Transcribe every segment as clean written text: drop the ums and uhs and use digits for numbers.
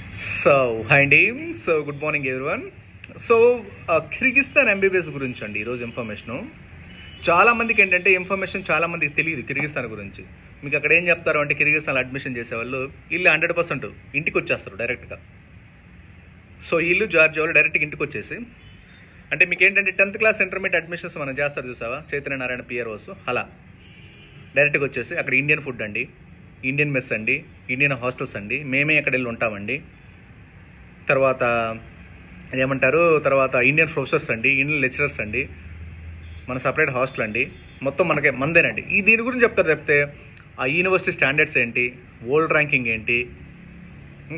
Hi అండి. Good morning everyone. So Kyrgyzstan MBBS గురించి అండి ఈరోజు ఇన్ఫర్మేషను. చాలామందికి ఏంటంటే ఇన్ఫర్మేషన్ చాలామందికి తెలియదు కిర్గిస్తాన్ గురించి. మీకు అక్కడ ఏం చెప్తారు అంటే కిర్గిస్తాన్లో అడ్మిషన్ చేసేవాళ్ళు వీళ్ళు 100% ఇంటికి వచ్చేస్తారు డైరెక్ట్గా. సో వీళ్ళు జార్జియా వాళ్ళు డైరెక్ట్గా ఇంటికి వచ్చేసి అంటే మీకు ఏంటంటే 10th క్లాస్ ఇంటర్మీడియట్ అడ్మిషన్స్ మనం చేస్తారు చూసావా, చైతన్య నారాయణ పిఆర్ఓస్ అలా డైరెక్ట్గా వచ్చేసి అక్కడ ఇండియన్ ఫుడ్ అండి, ఇండియన్ మెస్ అండి, ఇండియన్ హాస్టల్స్ అండి, మేమే అక్కడ వెళ్ళి ఉంటామండి. తర్వాత ఇండియన్ ప్రొఫెసర్స్ అండి, ఇండియన్ లెక్చరర్స్ అండి, మన సపరేట్ హాస్టల్ అండి, మొత్తం మందేనండి. దీని గురించి చెప్తారు. చెప్తే ఆ యూనివర్సిటీ స్టాండర్డ్స్ ఏంటి, వరల్డ్ ర్యాంకింగ్ ఏంటి,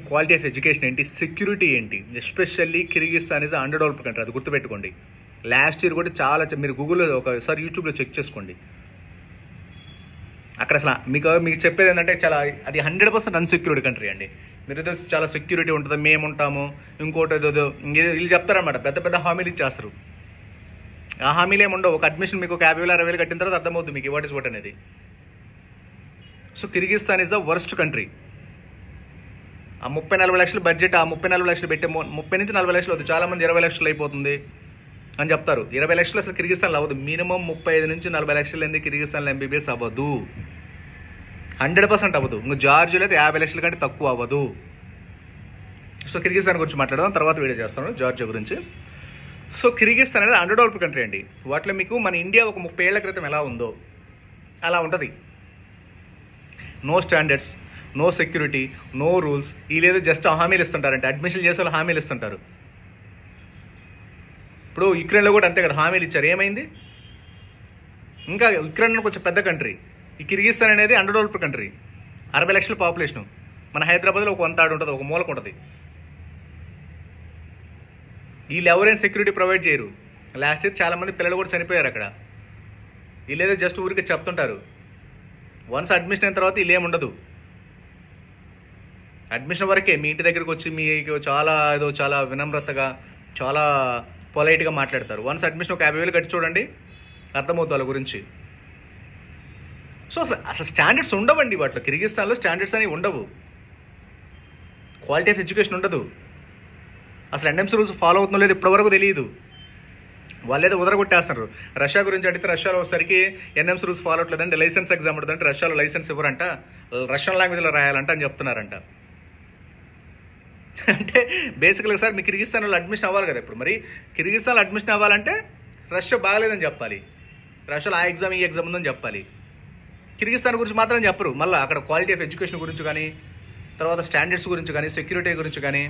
క్వాలిటీ ఆఫ్ ఎడ్యుకేషన్ ఏంటి, సెక్యూరిటీ ఏంటి. Especially Kyrgyzstan is under developed country, అది గుర్తుపెట్టుకోండి. లాస్ట్ ఇయర్ కూడా చాలా మీరు గూగుల్లో ఒకసారి యూట్యూబ్లో చెక్ చేసుకోండి. అక్కడ అసలు మీకు చెప్పేది ఏంటంటే అది 100% అన్సెక్యూర్డ్ కంట్రీ అండి. మీరు ఏదో చాలా సెక్యూరిటీ ఉంటుంది, మేము ఉంటాము, ఇంకోటి ఏదో వీళ్ళు చెప్తారనమాట, పెద్ద పెద్ద హామీలు ఇచ్చేస్తారు. ఆ హామీలు ఏమి ఉండవు. ఒక అడ్మిషన్ మీకు 50,000 60,000 కట్టిన తర్వాత అర్థమవుతుంది మీకు వాట్ ఇస్ వాట్ అనేది. So Kyrgyzstan is the worst country. ఆ 30-40 లక్షల బడ్జెట్, ఆ 30-40 లక్షలు పెట్టే 30 నుంచి 40 లక్షలు అవుతుంది. చాలా మంది 20 లక్షలు అయిపోతుంది అని చెప్తారు. 20 లక్షలు అసలు కిర్గిస్తాన్లో అవ్వదు. మినిమం 35 నుంచి 40 లక్షలు ఏంది కిర్గిస్తాన్లో ఎంబీబీఎస్ అవ్వదు, 100% అవ్వదు. ఇంకా జార్జియాలో అయితే 50 లక్షల కంటే తక్కువ అవ్వదు. సో కిర్గిస్తాన్ గురించి మాట్లాడదాం, తర్వాత వీడియో చేస్తాను జార్జియా గురించి. సో కిర్గిస్తాన్ అనేది అండర్ డెవలప్డ్ కంట్రీ అండి. వాటిలో మీకు మన ఇండియా ఒక 30 ఏళ్ల క్రితం ఎలా ఉందో అలా ఉంటుంది. No standards, no security, no rules. వీళ్ళేదో జస్ట్ హామీలు ఇస్తుంటారంటే, అడ్మిషన్ చేసే వాళ్ళు హామీలు ఇస్తుంటారు. ఇప్పుడు యుక్రెయిన్లో కూడా అంతే కదా, హామీలు ఇచ్చారు, ఏమైంది? ఇంకా యుక్రెయిన్ కొంచెం పెద్ద కంట్రీ. ఈ కిర్గిస్తాన్ అనేది అండర్ డెవలప్డ్ కంట్రీ, 60 లక్షల పాపులేషన్. మన హైదరాబాద్లో ఒక 1/3 ఉంటుంది, ఒక మూలకు ఉంటుంది. వీళ్ళు ఎవరైనా సెక్యూరిటీ ప్రొవైడ్ చేయరు. లాస్ట్ ఇయర్ చాలామంది పిల్లలు కూడా చనిపోయారు అక్కడ. వీళ్ళేదో జస్ట్ ఊరికి చెప్తుంటారు. వన్స్ అడ్మిషన్ అయిన తర్వాత వీళ్ళు ఏముండదు. అడ్మిషన్ వరకే మీ ఇంటి దగ్గరికి వచ్చి మీకు చాలా వినమ్రతగా, చాలా పొలైట్గా మాట్లాడతారు. వన్స్ అడ్మిషన్ ఒక 50,000 కట్టి చూడండి, అర్థమవుతుంది వాళ్ళ గురించి. సో అసలు స్టాండర్డ్స్ ఉండవండి వాటిలో. కిర్గిస్తాన్లో స్టాండర్డ్స్ అనేవి ఉండవు, క్వాలిటీ ఆఫ్ ఎడ్యుకేషన్ ఉండదు. అసలు ఎన్ఎంసీ రూల్స్ ఫాలో అవుతుందో లేదు ఇప్పటివరకు తెలియదు. వాళ్ళు ఏదో ఉదరగొట్టేస్తున్నారు. రష్యా గురించి అడిగితే రష్యాలో వచ్చేసరికి ఎన్ఎంసీ రూల్స్ ఫాలో అవట్లేదంటే లైసెన్స్ ఎగ్జామ్ ఉంటుందంటే రష్యాలో లైసెన్స్ ఇవ్వరంట, రష్యన్ లాంగ్వేజ్లో రాయాలంట అని చెప్తున్నారంట. అంటే బేసిక్గా సార్ మీ కిర్గిస్తాన్లో అడ్మిషన్ అవ్వాలి కదా. ఇప్పుడు మరి కిర్గిస్తాన్లో అడ్మిషన్ అవ్వాలంటే రష్యా బాగలేదని చెప్పాలి, రష్యాలో ఆ ఎగ్జామ్ ఈ ఎగ్జామ్ ఉందని చెప్పాలి. కిర్గిస్తాన్ గురించి మాత్రం చెప్పరు. మళ్ళీ అక్కడ క్వాలిటీ ఆఫ్ ఎడ్యుకేషన్ గురించి కానీ, తర్వాత స్టాండర్డ్స్ గురించి కానీ, సెక్యూరిటీ గురించి కానీ,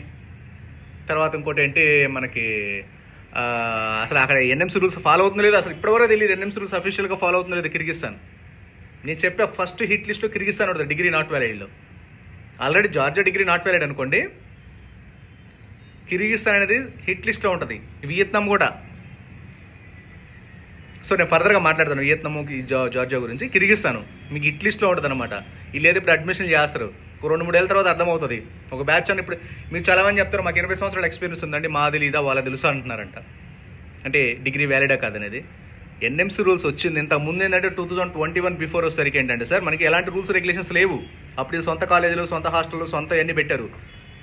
తర్వాత ఇంకోటి ఏంటి మనకి అసలు అక్కడ ఎన్ఎంసీ రూల్స్ ఫాలో అవుతుందో లేదు అసలు ఇప్పటివరకు తెలియదు. ఎన్ఎంసీ రూల్స్ అఫీషియల్గా ఫాలో అవుతుందో లేదు కిర్గిస్తాన్. నేను చెప్పే ఫస్ట్ హిట్ లిస్ట్లో కిర్గిస్తాన్ ఉంటుంది, డిగ్రీ నాట్ వ్యాలిడ్లో. Already Georgia degree not valid అనుకోండి, కిర్గిస్తాన్ అనేది హిట్ లిస్ట్లో ఉంటుంది. వియత్నాం కూడా. సో నేను ఫర్దర్గా మాట్లాడతాను వియత్నాంకి జార్జియా గురించి. కిర్గిస్తాను మీకు హిట్ లిస్ట్లో ఉంటుంది అనమాట. వీళ్ళు ఏదో ఇప్పుడు అడ్మిషన్ చేస్తారు, 2-3 ఏళ్ళ తర్వాత అర్థమవుతుంది. ఒక బ్యాచ్ అని ఇప్పుడు మీరు చాలామంది చెప్తారు మాకు 20 సంవత్సరాల ఎక్స్పీరియన్స్ ఉందండి, మా తెలీదా వాళ్ళ తెలుసా అంటున్నారంట. అంటే డిగ్రీ వ్యాలిడా కాదనేది. ఎన్ఎంసీ రూల్స్ వచ్చింది ఇంత ముందు ఏంటంటే 2021 బిఫోర్ వచ్చేసరికి ఏంటంటే సార్ మనకి ఎలాంటి రూల్స్ రెగ్యులేషన్స్ లేవు. అప్పుడు సొంత కాలేజీలు, సొంత హాస్టల్లో, సొంత అన్నీ పెట్టారు.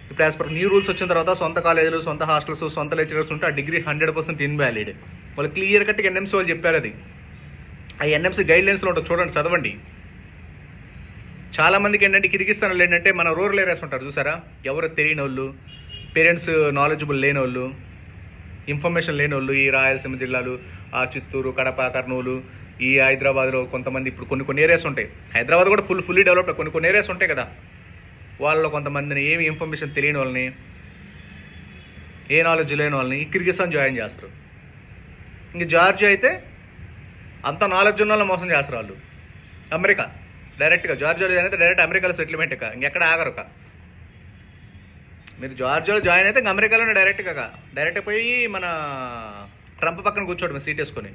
ఇప్పుడు యాజ్ పర్ న్యూ రూల్స్ వచ్చిన తర్వాత సొంత కాలేజీలు, సొంత హాస్టల్స్, సొంత లెక్చరర్స్ ఉంటే ఆ డిగ్రీ 100% ఇన్వాలిడ్. వాళ్ళు క్లియర్ కట్గా ఎన్ఎంసీ వాళ్ళు చెప్పారు. అది ఆ ఎన్ఎంసీ గైడ్లైన్స్లో ఉంటుంది, చూడండి, చదవండి. చాలామందికి ఏంటంటే కిర్గిస్తాన్లో ఏంటంటే మన రూరల్ ఏరియాస్ ఉంటారు చూసారా, ఎవరు తెలియని వాళ్ళు, పేరెంట్స్ నాలెడ్జబుల్ లేని వాళ్ళు, ఇన్ఫర్మేషన్ లేని వాళ్ళు, ఈ రాయలసీమ జిల్లాలు, ఆ చిత్తూరు, కడప, కర్నూలు, ఈ హైదరాబాద్లో కొంతమంది ఇప్పుడు కొన్ని ఏరియాస్ ఉంటాయి. హైదరాబాద్ కూడా ఫుల్లీ డెవలప్డ్, కొన్ని ఏరియాస్ ఉంటాయి కదా, వాళ్ళలో కొంతమందిని ఏమి ఇన్ఫర్మేషన్ తెలియని వాళ్ళని, ఏ నాలెడ్జ్ లేని వాళ్ళని ఈ కిర్గిస్తాన్ జాయిన్ చేస్తారు. ఇంక జార్జియా అయితే అంత నాలెడ్జ్ ఉన్న వాళ్ళని మోసం చేస్తారు వాళ్ళు. అమెరికా డైరెక్ట్గా జార్జియాలో జాయిన్ అయితే డైరెక్ట్ అమెరికాలో సెటిల్మెంట్ ఇంకెక్కడ ఆగరు. మీరు జార్జియాలో జాయిన్ అయితే ఇంక అమెరికాలోనే డైరెక్ట్ పోయి మన ట్రంప్ పక్కన కూర్చోవడం సీట్ వేసుకొని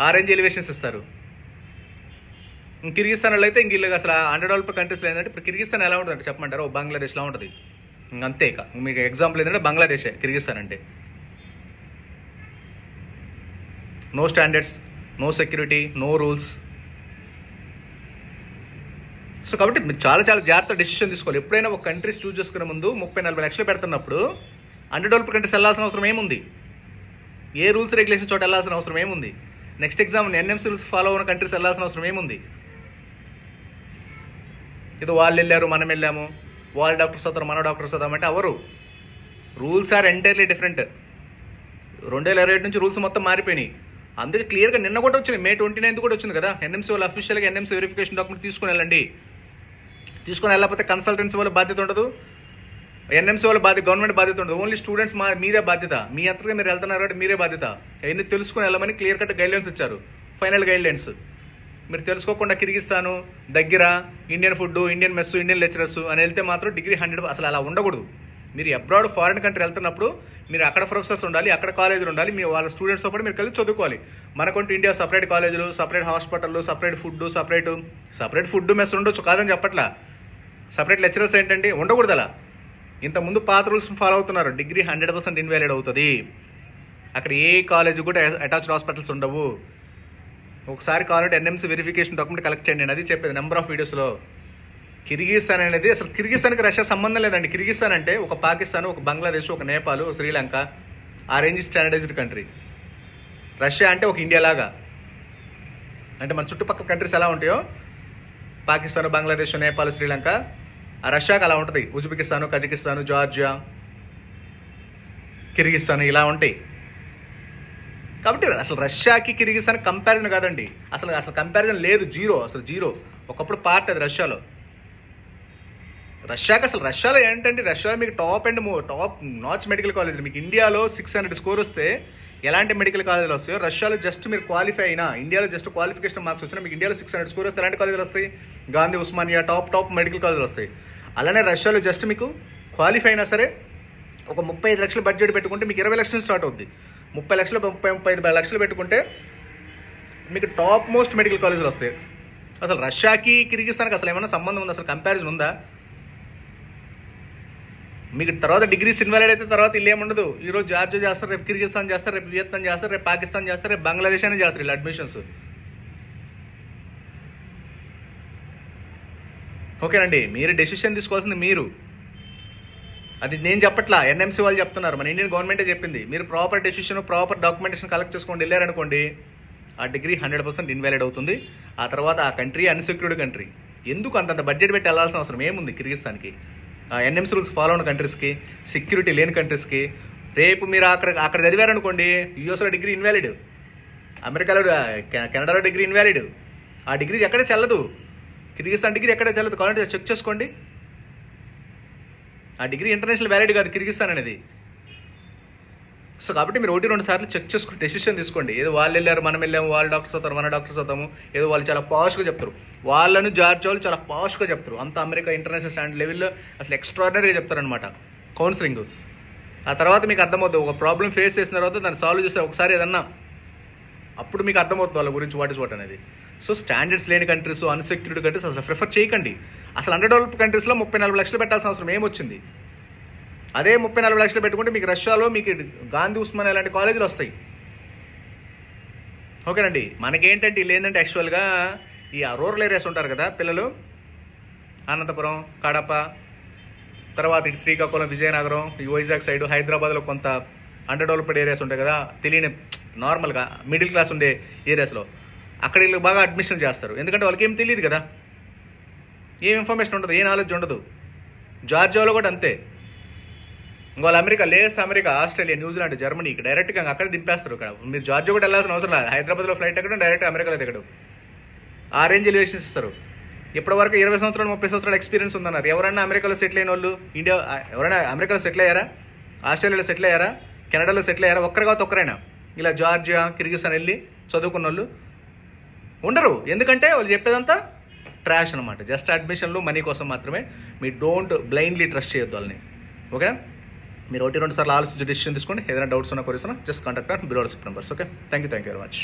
ఆరెంజ్ ఎలివేషన్స్ ఇస్తారు. కిర్గిస్తాన్లో అయితే ఇంక వీళ్ళు అసలు అండర్ డెవలప్డ్ కంట్రీస్లో ఏంటంటే ఇప్పుడు కిర్గిస్తాన్ ఎలా ఉంటుంది అంటే చెప్పమంటారు, బంగ్లాదేశ్లా ఉంటుంది. అంతే. మీకు ఎగ్జాంపుల్ ఏంటంటే బంగ్లాదేశే కిర్గిస్తాన్ అంటే. No standards, no security, no rules. So కాబట్టి మీరు చాలా చాలా జాగ్రత్త డెసిషన్ తీసుకోవాలి. ఎప్పుడైనా ఒక కంట్రీస్ చూస్ చేసుకునే ముందు 30-40 లక్షలు పెడుతున్నప్పుడు అండర్ డెవలప్డ్ కంట్రీస్ వెళ్ళాల్సిన అవసరం ఏముంది? ఏ రూల్స్ రెగ్యులేషన్ చోట వెళ్ళాల్సిన అవసరం ఏముంది? Next exam NMC rules follow అయిన కంట్రీస్ వెళ్ళాల్సిన అవసరం ఏముంది? ఇది వాళ్ళు వెళ్ళారు, మనం వెళ్ళాము, వాళ్ళ డాక్టర్స్ అవుతారు, మన డాక్టర్స్ అవుతామంటే అవరు. Rules are entirely different. 2027 నుంచి రూల్స్ మొత్తం మారిపోయినాయి. అందుకే క్లియర్గా నిన్న కూడా వచ్చింది, May 29 కూడా వచ్చింది కదా. ఎన్ఎంసీ వాళ్ళు అఫీషియల్గా ఎన్ఎంసీ వెరిఫికేషన్ డాక్యుమెంట్ తీసుకుని వెళ్ళండి. తీసుకుని వెళ్ళకపోతే కన్సల్టెన్సీ వాళ్ళ బాధ్యత ఉండదు, ఎన్ఎంసీ వాళ్ళ బాధ్యత, గవర్నమెంట్ బాధ్యత ఉండదు. ఓన్లీ స్టూడెంట్స్ మీదే బాధ్యత. మీ అంతగా మీరు వెళ్తున్నారు కాబట్టి మీరే బాధ్యత. అవన్నీ తెలుసుకుని వెళ్ళమని క్లియర్ కట్ గైడ్లైన్స్ ఇచ్చారు, ఫైనల్ గైడ్లైన్స్. మీరు తెలుసుకోకుండా కిర్గిస్తాను దగ్గర Indian food, Indian mess, Indian lecturers అని వెళ్తే మాత్రం డిగ్రీ 100 అసలు అలా ఉండకూడదు. మీరు అబ్రాడ్ ఫారిన్ కంట్రీ వెళ్తున్నప్పుడు మీరు అక్కడ ప్రొఫెసర్స్ ఉండాలి, అక్కడ కాలేజీలు ఉండాలి, మీ వాళ్ళ స్టూడెంట్స్తో పాటు మీరు కలిసి చదువుకోవాలి. మనకుంటూ ఇండియా సపరేట్ కాలేజీలు, separate hospital, separate food mess ఉండొచ్చు, కాదని చెప్పట్లా. సపరేట్ లెక్చరర్స్ ఏంటంటే ఉండకూడదు అలా. ఇంతకుముందు పాత రూల్స్ ఫాలో అవుతున్నారు. డిగ్రీ 100% ఇన్వాలిడ్ అవుతుంది. అక్కడ ఏ కాలేజ్ కూడా అటాచ్డ్ హాస్పిటల్స్ ఉండవు. ఒకసారి కావాలంటే ఎన్ఎంసీ వెరిఫికేషన్ డాక్యుమెంట్ కలెక్ట్ చేయండి. అది చెప్పేది నెంబర్ ఆఫ్ వీడియోస్లో. కిర్గిస్తాన్ అనేది అసలు కిర్గిస్తాన్కి రష్యా సంబంధం లేదండి. కిర్గిస్తాన్ అంటే ఒక పాకిస్తాన్, ఒక బంగ్లాదేశ్, ఒక నేపాల్, శ్రీలంక, ఆ రేంజ్ స్టాండర్డైజ్డ్ కంట్రీ. రష్యా అంటే ఒక ఇండియా లాగా. అంటే మన చుట్టుపక్కల కంట్రీస్ ఎలా ఉంటాయో పాకిస్తాన్, బంగ్లాదేశ్, నేపాల్, శ్రీలంక, ఆ రష్యాకి అలా ఉంటుంది. ఉజ్బెకిస్తాను, కజకిస్తాను, జార్జియా, కిర్గిస్తాన్ ఇలా ఉంటాయి. కాబట్టి అసలు రష్యాకి కిర్గిస్తాన్ కంపారిజన్ కాదండి. అసలు కంపారిజన్ లేదు, జీరో. ఒకప్పుడు పార్ట్ అది రష్యాలో. రష్యాలో ఏంటంటే రష్యాలో మీకు టాప్ నాచ్ మెడికల్ కాలేజీలు. మీకు ఇండియాలో 600 స్కోర్ వస్తే ఎలాంటి మెడికల్ కాలేజీలు వస్తాయో రష్యాలో జస్ట్ మీరు క్వాలిఫై అయినా, ఇండియాలో జస్ట్ క్వాలిఫికేషన్ మార్క్స్ వచ్చినా మీకు ఇండియాలో 600 స్కోర్ వస్తే ఎలాంటి కాలేజీలు వస్తాయి? గాంధీ, ఉస్మానియా, టాప్ మెడికల్ కాలేజీలు వస్తాయి. అలానే రష్యాలో జస్ట్ మీకు క్వాలిఫై అయినా సరే ఒక 35 లక్షల బడ్జెట్ పెట్టుకుంటే మీకు 20 లక్షలు స్టార్ట్ అవుద్ది. 35 లక్షలు పెట్టుకుంటే మీకు టాప్ మోస్ట్ మెడికల్ కాలేజీలు వస్తాయి. అసలు రష్యాకి కిర్గిస్తాన్కి అసలు ఏమైనా సంబంధం ఉందా? అసలు కంపారిజన్ ఉందా? మీకు తర్వాత డిగ్రీస్ ఇన్వాలిడ్ అయితే తర్వాత ఇల్లు ఏముండదు. ఈరోజు జార్జియా చేస్తారు, రేపు కిర్గిస్తాన్ చేస్తారు, రేపు వియత్నాం చేస్తారు, రేపు పాకిస్తాన్ చేస్తారు, రేపు బంగ్లాదేశ్ అనే చేస్తారు ఇలా అడ్మిషన్స్. ఓకేనండి, మీరు డెసిషన్ తీసుకోవాల్సింది మీరు. అది నేను చెప్పట్లా, ఎన్ఎంసీ వాళ్ళు చెప్తున్నారు, మన ఇండియన్ గవర్నమెంటే చెప్పింది. మీరు proper decision, proper documentation collect చేసుకోండి వెళ్ళారనుకోండి, ఆ డిగ్రీ 100% ఇన్వాలిడ్ అవుతుంది. ఆ తర్వాత ఆ కంట్రీ అన్సెక్యూర్డ్ కంట్రీ. ఎందుకు అంతంత బడ్జెట్ పెట్టి వెళ్ళాల్సిన అవసరం ఏముంది కిర్గిస్తాన్కి? ఎన్ఎంసీ రూల్స్ ఫాలో అయిన కంట్రీస్కి, సెక్యూరిటీ లేని కంట్రీస్కి. రేపు మీరు అక్కడ చదివారనుకోండి, యూఎస్లో డిగ్రీ ఇన్వాలిడ్, అమెరికాలో, కెనడాలో డిగ్రీ ఇన్వాలిడ్. ఆ డిగ్రీ ఎక్కడే చెల్లదు. కిర్గిస్తాన్ డిగ్రీ ఎక్కడే చెల్లదు. కావాలంటే చెక్ చేసుకోండి. ఆ డిగ్రీ ఇంటర్నేషనల్ వ్యాలిడ్ కాదు కిర్గిస్తాన్ అనేది. సో కాబట్టి మీరు 1-2 సార్లు చెక్ చేసుకుని డెసిషన్ తీసుకోండి. ఏదో వాళ్ళు వెళ్ళారు, మనం వెళ్ళాము, వాళ్ళు డాక్టర్స్ అవుతారు, మన డాక్టర్స్ అవుతాము, ఏదో వాళ్ళు చాలా పాష్గా చెప్తారు. వాళ్ళను జార్జియా వాళ్ళు చాలా పాష్గా చెప్తారు. అంత అమెరికా ఇంటర్నేషనల్ స్టాండర్డ్ లెవెల్లో అసలు ఎక్స్ట్రాడినరీగా చెప్తారనమాట కౌన్సిలింగ్. ఆ తర్వాత మీకు అర్థమవుతుంది, ఒక ప్రాబ్లం ఫేస్ చేసిన తర్వాత దాన్ని సాల్వ్ చేస్తే ఒకసారి ఏదన్నా అప్పుడు మీకు అర్థమవుతుంది వాళ్ళ గురించి వాట్ ఇస్ వాట్ అనేది. సో స్టాండర్డ్స్ లేని కంట్రీస్, అన్సెక్యూర్డ్ కంట్రీస్ అసలు ప్రిఫర్ చేయకండి. అసలు అండర్ డెవలప్డ్ కంట్రీస్లో 34 లక్షలు పెట్టాల్సిన అవసరం ఏమొచ్చింది? అదే 34 లక్షలు పెట్టుకుంటే మీకు రష్యాలో మీకు గాంధీ, ఉస్మానియా లాంటి కాలేజీలు వస్తాయి. ఓకేనండి, మనకేంటంటే వీళ్ళు ఏంటంటే యాక్చువల్గా ఈ రూరల్ ఏరియాస్ ఉంటారు కదా పిల్లలు, అనంతపురం, కడప, తర్వాత ఇటు శ్రీకాకుళం, విజయనగరం, ఈ వైజాగ్ సైడ్, హైదరాబాద్లో కొంత అండర్ డెవలప్డ్ ఏరియాస్ ఉంటాయి కదా, తెలియని నార్మల్గా మిడిల్ క్లాస్ ఉండే ఏరియాస్లో అక్కడ వీళ్ళు బాగా అడ్మిషన్ చేస్తారు. ఎందుకంటే వాళ్ళకి ఏం తెలియదు కదా, ఏం ఇన్ఫర్మేషన్ ఉండదు, ఏ నాలెడ్జ్ ఉండదు. జార్జియాలో కూడా అంతే. వాళ్ళు America, America, Australia, New Zealand, Germany డైరెక్ట్గా అక్కడ దింపేస్తారు. ఇక్కడ మీరు జార్జియా కూడా వెళ్ళాల్సిన అవసరం లేదు. హైదరాబాద్లో ఫ్లైట్ ఎక్కడం, డైరెక్ట్ అమెరికాలో దిగడం. ఆ రేంజ్ ఎలివేషన్స్ ఇస్తారు. ఇప్పటి వరకు 20 సంవత్సరాలు 30 సంవత్సరాల ఎక్స్పీరియన్స్ ఉందన్నారు. ఎవరైనా అమెరికాలో సెటిల్ అయిన వాళ్ళు, ఎవరైనా అమెరికాలో సెటిల్ అయ్యారా? ఆస్ట్రేలియాలో సెటిల్ అయ్యారా? కెనడాలో సెటిల్ అయ్యారా? ఒక్కరు కాదు ఒక్కరైనా ఇలా జార్జియా, కిర్గిస్తాన్ వెళ్ళి చదువుకున్న వాళ్ళు ఉండరు. ఎందుకంటే వాళ్ళు చెప్పేదంతా ట్రాష్ అనమాట. జస్ట్ అడ్మిషన్లు, మనీ కోసం మాత్రమే. మీ డోంట్ బ్లైండ్లీ ట్రస్ట్ చేయొద్దు వాళ్ళని. ఓకేనా? మీరు 1-2 సార్లు ఆలోచించి డెసిషన్ తీసుకోండి. ఏదైనా డౌట్స్ ఉన్నా, కొరీస్ ఉన్నా just contact below numbers. Okay, thank you very much.